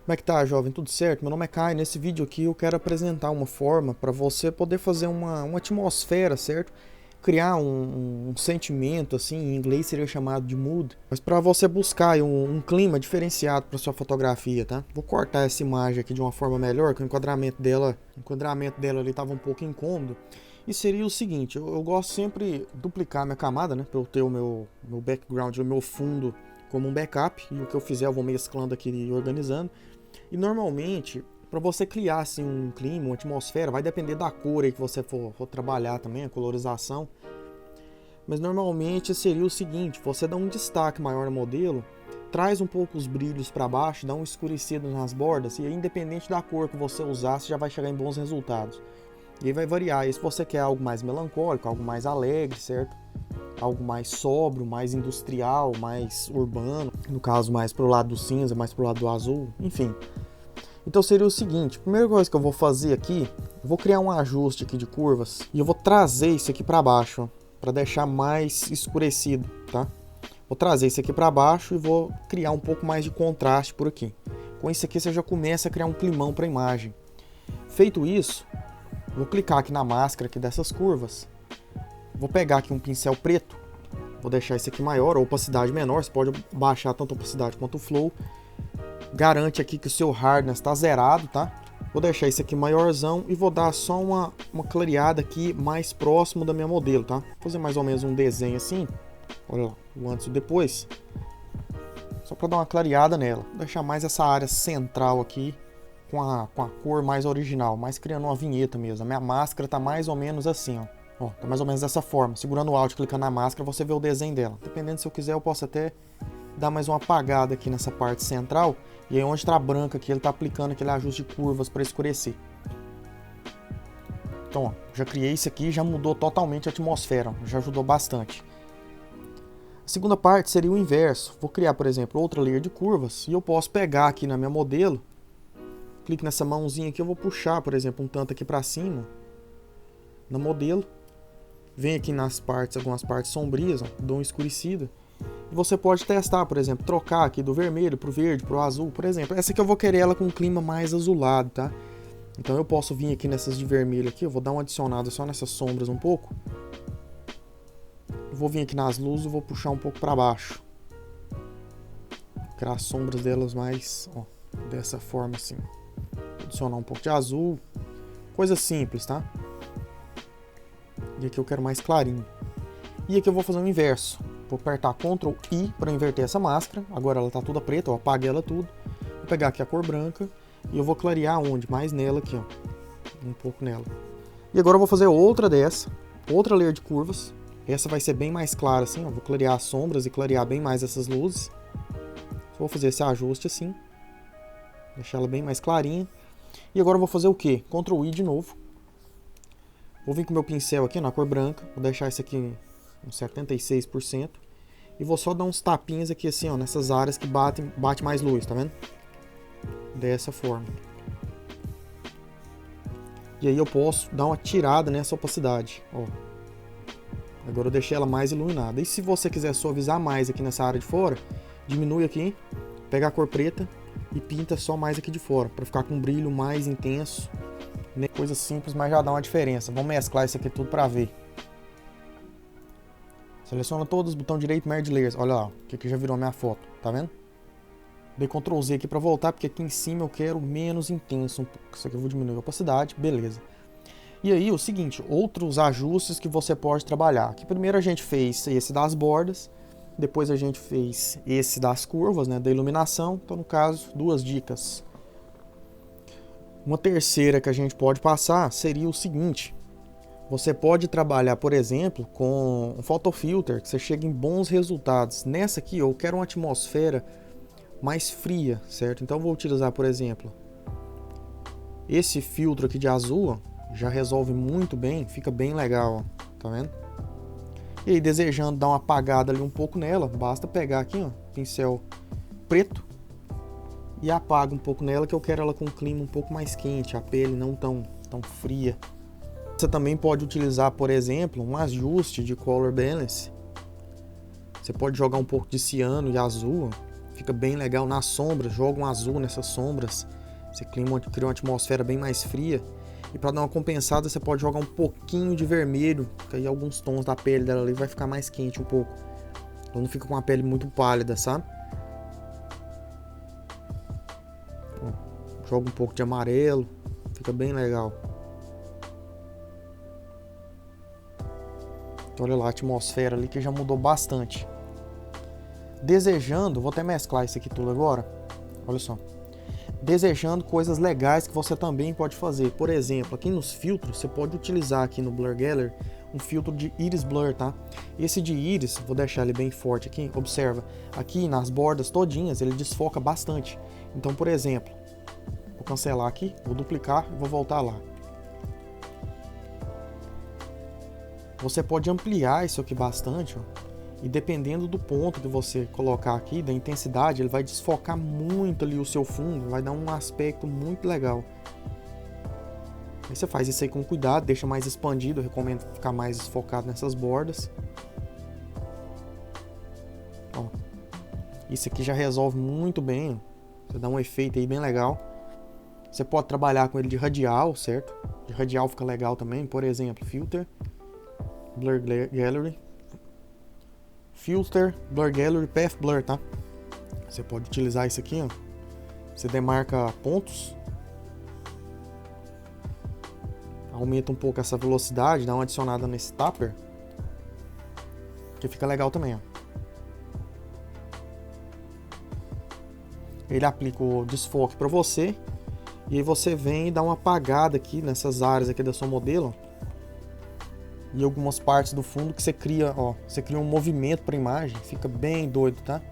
Como é que tá, jovem? Tudo certo? Meu nome é Kai. Nesse vídeo aqui eu quero apresentar uma forma para você poder fazer uma atmosfera, certo? Criar um sentimento, assim, em inglês seria chamado de mood, mas para você buscar aí um clima diferenciado para sua fotografia, tá? Vou cortar essa imagem aqui de uma forma melhor, que o enquadramento dela ali estava um pouco incômodo. E seria o seguinte, eu gosto sempre de duplicar minha camada, né? Para eu ter o meu background, o meu fundo como um backup, e o que eu fizer eu vou mesclando aqui e organizando. E normalmente, para você criar assim, um clima, uma atmosfera, vai depender da cor aí que você for trabalhar também, a colorização. Mas normalmente seria o seguinte, você dá um destaque maior no modelo, traz um pouco os brilhos para baixo, dá um escurecido nas bordas, e aí, independente da cor que você usar, você já vai chegar em bons resultados. E aí vai variar, e se você quer algo mais melancólico, algo mais alegre, certo? Algo mais sóbrio, mais industrial, mais urbano, no caso mais pro lado do cinza, mais pro lado do azul, enfim. Então seria o seguinte, a primeira coisa que eu vou fazer aqui, eu vou criar um ajuste aqui de curvas e eu vou trazer isso aqui para baixo, para deixar mais escurecido, tá? Vou trazer isso aqui para baixo e vou criar um pouco mais de contraste por aqui. Com isso aqui você já começa a criar um climão para a imagem. Feito isso, vou clicar aqui na máscara aqui dessas curvas. Vou pegar aqui um pincel preto, vou deixar esse aqui maior, a opacidade menor, você pode baixar tanto a opacidade quanto o flow. Garante aqui que o seu hardness está zerado, tá? Vou deixar esse aqui maiorzão e vou dar só uma clareada aqui mais próximo da minha modelo, tá? Vou fazer mais ou menos um desenho assim, olha lá, o antes e o depois. Só para dar uma clareada nela, vou deixar mais essa área central aqui com a cor mais original, mais criando uma vinheta mesmo. A minha máscara tá mais ou menos assim, ó. Ó, tá mais ou menos dessa forma. Segurando o Alt, clicando na máscara, você vê o desenho dela. Dependendo se eu quiser, eu posso até dar mais uma apagada aqui nessa parte central. E aí onde tá branca aqui, ele tá aplicando aquele ajuste de curvas para escurecer. Então, ó, já criei isso aqui, já mudou totalmente a atmosfera, ó, já ajudou bastante. A segunda parte seria o inverso. Vou criar, por exemplo, outra layer de curvas. E eu posso pegar aqui na minha modelo. Clique nessa mãozinha aqui, eu vou puxar, por exemplo, um tanto aqui para cima. Na modelo. Vem aqui nas partes, algumas partes sombrias, ó, dou uma escurecida. E você pode testar, por exemplo, trocar aqui do vermelho pro verde, pro azul, por exemplo. Essa aqui eu vou querer ela com um clima mais azulado, tá? Então eu posso vir aqui nessas de vermelho aqui, eu vou dar uma adicionada só nessas sombras um pouco. Eu vou vir aqui nas luzes e vou puxar um pouco para baixo. Criar as sombras delas mais, ó, dessa forma assim. Vou adicionar um pouco de azul. Coisa simples, tá? E aqui eu quero mais clarinho. E aqui eu vou fazer o inverso. Vou apertar Ctrl I para inverter essa máscara. Agora ela está toda preta, eu apaguei ela tudo. Vou pegar aqui a cor branca e eu vou clarear onde? Mais nela aqui, ó. Um pouco nela. E agora eu vou fazer outra dessa. Outra layer de curvas. Essa vai ser bem mais clara assim, ó. Vou clarear as sombras e clarear bem mais essas luzes. Só vou fazer esse ajuste assim. Deixar ela bem mais clarinha. E agora eu vou fazer o quê? Ctrl I de novo. Vou vir com o meu pincel aqui na cor branca, vou deixar isso aqui uns 76% e vou só dar uns tapinhas aqui assim, ó, nessas áreas que bate mais luz, tá vendo? Dessa forma. E aí eu posso dar uma tirada nessa opacidade, ó. Agora eu deixei ela mais iluminada. E se você quiser suavizar mais aqui nessa área de fora, diminui aqui, pega a cor preta e pinta só mais aqui de fora, para ficar com um brilho mais intenso. Coisa simples, mas já dá uma diferença. Vamos mesclar isso aqui tudo para ver. Seleciona todos, botão direito, Merge Layers. Olha lá, que aqui já virou minha foto, tá vendo? Dei Ctrl Z aqui para voltar, porque aqui em cima eu quero menos intenso um pouco. Isso aqui eu vou diminuir a opacidade, beleza. E aí, o seguinte, outros ajustes que você pode trabalhar. Aqui primeiro a gente fez esse das bordas, depois a gente fez esse das curvas, né, da iluminação. Então, no caso, duas dicas. Uma terceira que a gente pode passar seria o seguinte. Você pode trabalhar, por exemplo, com um photofilter, que você chega em bons resultados. Nessa aqui eu quero uma atmosfera mais fria, certo? Então eu vou utilizar, por exemplo, esse filtro aqui de azul, ó, já resolve muito bem, fica bem legal, ó, tá vendo? E aí, desejando dar uma apagada ali um pouco nela, basta pegar aqui, ó, pincel preto, e apago um pouco nela, que eu quero ela com um clima um pouco mais quente, a pele não tão fria. Você também pode utilizar, por exemplo, um ajuste de Color Balance. Você pode jogar um pouco de ciano e azul, Fica bem legal nas sombras, joga um azul nessas sombras. Você cria uma atmosfera bem mais fria. E para dar uma compensada, você pode jogar um pouquinho de vermelho, que aí alguns tons da pele dela ali vai ficar mais quente um pouco. Então não fica com a pele muito pálida, sabe? Ó, joga um pouco de amarelo, fica bem legal. Então olha lá a atmosfera ali que já mudou bastante. Desejando, vou até mesclar isso aqui tudo agora. Olha só. Desejando coisas legais que você também pode fazer. Por exemplo, aqui nos filtros, você pode utilizar aqui no Blur Gallery um filtro de Iris Blur, tá? Esse de Iris, vou deixar ele bem forte aqui, observa. Aqui nas bordas todinhas, ele desfoca bastante. Então, por exemplo, vou cancelar aqui, vou duplicar e vou voltar lá. Você pode ampliar isso aqui bastante, ó. E dependendo do ponto que você colocar aqui, da intensidade, ele vai desfocar muito ali o seu fundo, vai dar um aspecto muito legal. Aí você faz isso aí com cuidado, deixa mais expandido, eu recomendo ficar mais focado nessas bordas. Ó, isso aqui já resolve muito bem, ó. Você dá um efeito aí bem legal. Você pode trabalhar com ele de radial, certo? De radial fica legal também, por exemplo, Filter, Blur Gallery. Filter, Blur Gallery, Path Blur, tá? Você pode utilizar isso aqui, ó. Você demarca pontos. Aumenta um pouco essa velocidade, dá uma adicionada nesse Tapper. Que fica legal também, ó. Ele aplica o desfoque para você. E aí você vem e dá uma apagada aqui nessas áreas aqui da sua modelo, ó. E algumas partes do fundo que você cria, ó, você cria um movimento para a imagem, fica bem doido, tá?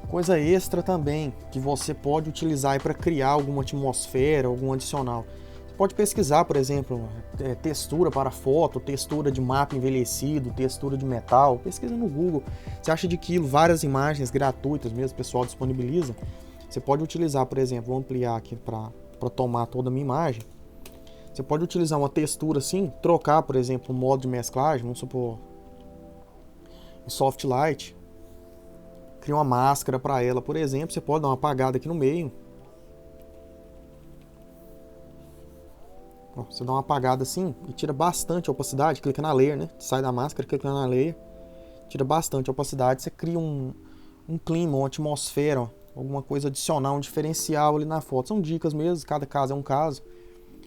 Coisa extra também que você pode utilizar para criar alguma atmosfera, algum adicional. Você pode pesquisar, por exemplo, textura para foto, textura de mapa envelhecido, textura de metal. Pesquisa no Google. Você acha de quilo, várias imagens gratuitas mesmo, o pessoal disponibiliza. Você pode utilizar, por exemplo, vou ampliar aqui para tomar toda a minha imagem. Você pode utilizar uma textura assim, trocar, por exemplo, o modo de mesclagem, vamos supor, em Soft Light. Cria uma máscara para ela, por exemplo, você pode dar uma apagada aqui no meio. Ó, você dá uma apagada assim e tira bastante a opacidade, clica na layer, né? Sai da máscara, clica na layer, tira bastante a opacidade, você cria um clima, uma atmosfera, ó, alguma coisa adicional, um diferencial ali na foto. São dicas mesmo, cada caso é um caso.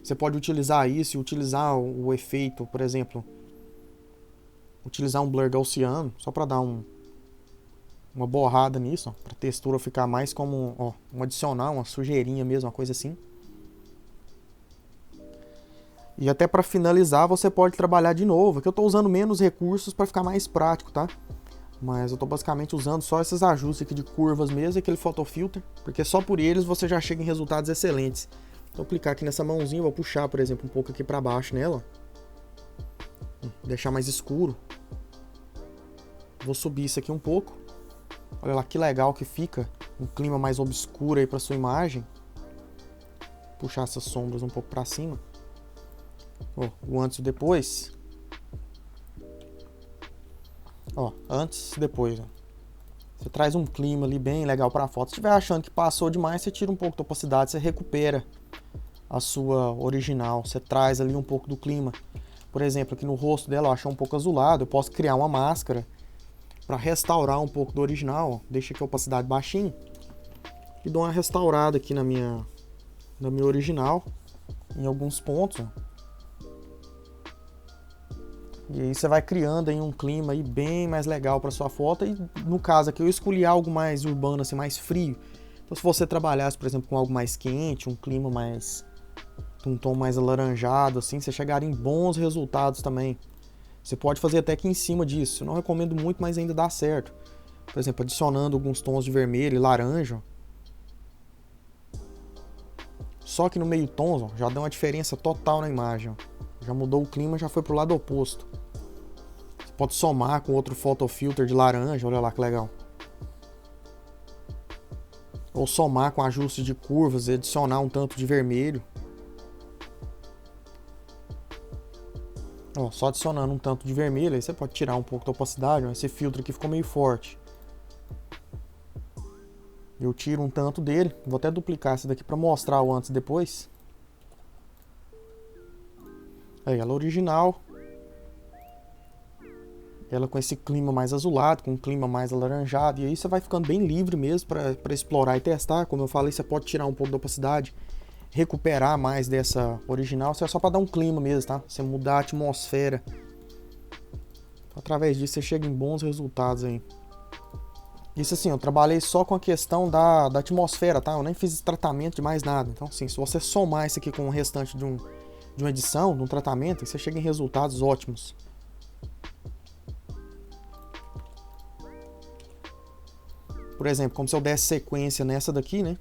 Você pode utilizar isso e utilizar o efeito, por exemplo, utilizar um blur gaussiano, só para dar uma borrada nisso, para a textura ficar mais como um adicional, uma sujeirinha mesmo, uma coisa assim. E até para finalizar, você pode trabalhar de novo, que eu estou usando menos recursos para ficar mais prático, tá? Mas eu estou basicamente usando só esses ajustes aqui de curvas mesmo, aquele photofilter, porque só por eles você já chega em resultados excelentes. Então clicar aqui nessa mãozinha, vou puxar, por exemplo, um pouco aqui para baixo nela. Deixar mais escuro. Vou subir isso aqui um pouco. Olha lá que legal que fica. Um clima mais obscuro aí para sua imagem. Puxar essas sombras um pouco para cima. Ó, o antes e o depois. Ó, antes e depois, ó. Você traz um clima ali bem legal para a foto. Se estiver achando que passou demais, você tira um pouco da opacidade, você recupera a sua original, você traz ali um pouco do clima. Por exemplo, aqui no rosto dela eu acho um pouco azulado, eu posso criar uma máscara para restaurar um pouco do original. Deixa aqui a opacidade baixinha e dou uma restaurada aqui na minha original em alguns pontos. E aí você vai criando aí um clima aí bem mais legal para sua foto. E no caso aqui eu escolhi algo mais urbano, assim, mais frio. Então se você trabalhasse, por exemplo, com algo mais quente, um clima mais, um tom mais alaranjado, assim, você chegaria em bons resultados também. Você pode fazer até aqui em cima disso. Eu não recomendo muito, mas ainda dá certo. Por exemplo, adicionando alguns tons de vermelho e laranja. Só que no meio tons, ó, já dá uma diferença total na imagem. Ó. Já mudou o clima, já foi pro lado oposto. Você pode somar com outro photofilter de laranja, olha lá que legal. Ou somar com ajuste de curvas e adicionar um tanto de vermelho. Ó, só adicionando um tanto de vermelho, aí você pode tirar um pouco da opacidade. Ó, esse filtro aqui ficou meio forte. Eu tiro um tanto dele. Vou até duplicar essa daqui para mostrar o antes e depois. Aí, ela original. Ela com esse clima mais azulado, com um clima mais alaranjado. E aí você vai ficando bem livre mesmo para explorar e testar. Como eu falei, você pode tirar um pouco da opacidade, recuperar mais dessa original. Isso é só para dar um clima mesmo, tá? Você mudar a atmosfera. Através disso você chega em bons resultados aí. Isso assim, eu trabalhei só com a questão da atmosfera, tá? Eu nem fiz tratamento de mais nada. Então assim, se você somar isso aqui com o restante de uma edição, de um tratamento, você chega em resultados ótimos. Por exemplo, como se eu desse sequência nessa daqui, né?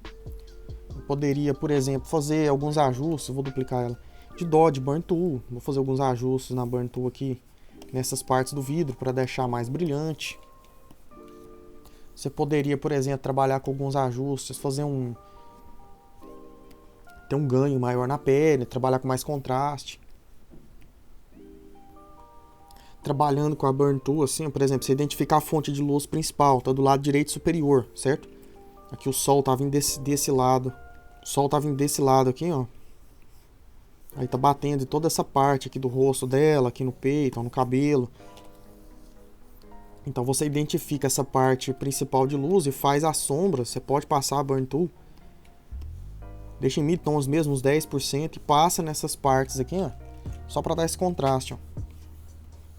Eu poderia, por exemplo, fazer alguns ajustes, vou duplicar ela, de Dodge Burn Tool. Vou fazer alguns ajustes na Burn Tool aqui, nessas partes do vidro, para deixar mais brilhante. Você poderia, por exemplo, trabalhar com alguns ajustes, ter um ganho maior na pele, trabalhar com mais contraste. Trabalhando com a Burn Tool, assim, por exemplo, você identificar a fonte de luz principal, tá do lado direito superior, certo? Aqui o sol tá vindo desse lado. O sol tá vindo desse lado aqui, ó. Aí tá batendo em toda essa parte aqui do rosto dela, aqui no peito, ó, no cabelo. Então você identifica essa parte principal de luz e faz a sombra. Você pode passar a Burn Tool. Deixa em midtons mesmo, uns 10%, e passa nessas partes aqui, ó. Só para dar esse contraste, ó.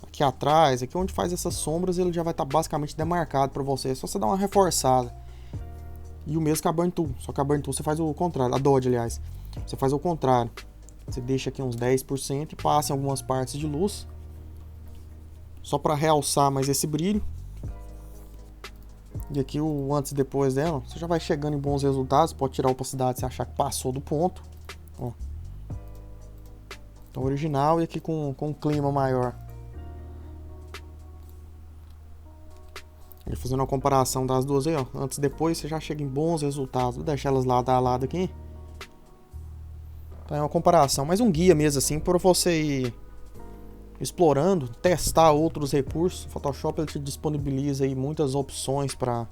Aqui atrás, aqui onde faz essas sombras, ele já vai estar basicamente demarcado para você. É só você dar uma reforçada. E o mesmo com a Burn Tool. Só que a Burn Tool você faz o contrário. A Dodge, aliás. Você faz o contrário. Você deixa aqui uns 10% e passa em algumas partes de luz. Só para realçar mais esse brilho. E aqui o antes e depois dela. Você já vai chegando em bons resultados. Pode tirar a opacidade se achar que passou do ponto. Ó. Então original e aqui com um clima maior. E fazendo uma comparação das duas aí, ó. Antes e depois você já chega em bons resultados. Vou deixar elas lado a lado aqui. Então é uma comparação, mas um guia mesmo assim para você ir explorando, testar outros recursos. O Photoshop ele te disponibiliza aí muitas opções para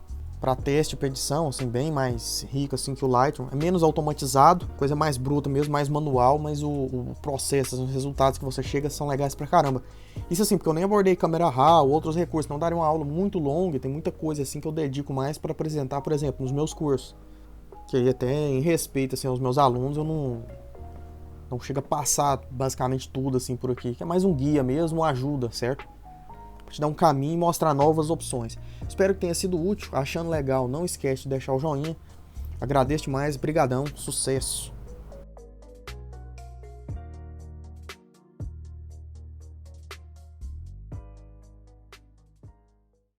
teste, para edição, assim, bem mais rico assim que o Lightroom. É menos automatizado, coisa mais bruta mesmo, mais manual, mas o processo, os resultados que você chega são legais pra caramba. Isso assim, porque eu nem abordei câmera RAW, outros recursos, não daria uma aula muito longa, tem muita coisa assim que eu dedico mais para apresentar, por exemplo, nos meus cursos. Que aí até em respeito assim aos meus alunos, eu não chega a passar basicamente tudo assim por aqui, que é mais um guia mesmo, uma ajuda, certo? Pra te dar um caminho e mostrar novas opções. Espero que tenha sido útil. Achando legal, não esquece de deixar o joinha. Agradeço demais, brigadão, sucesso!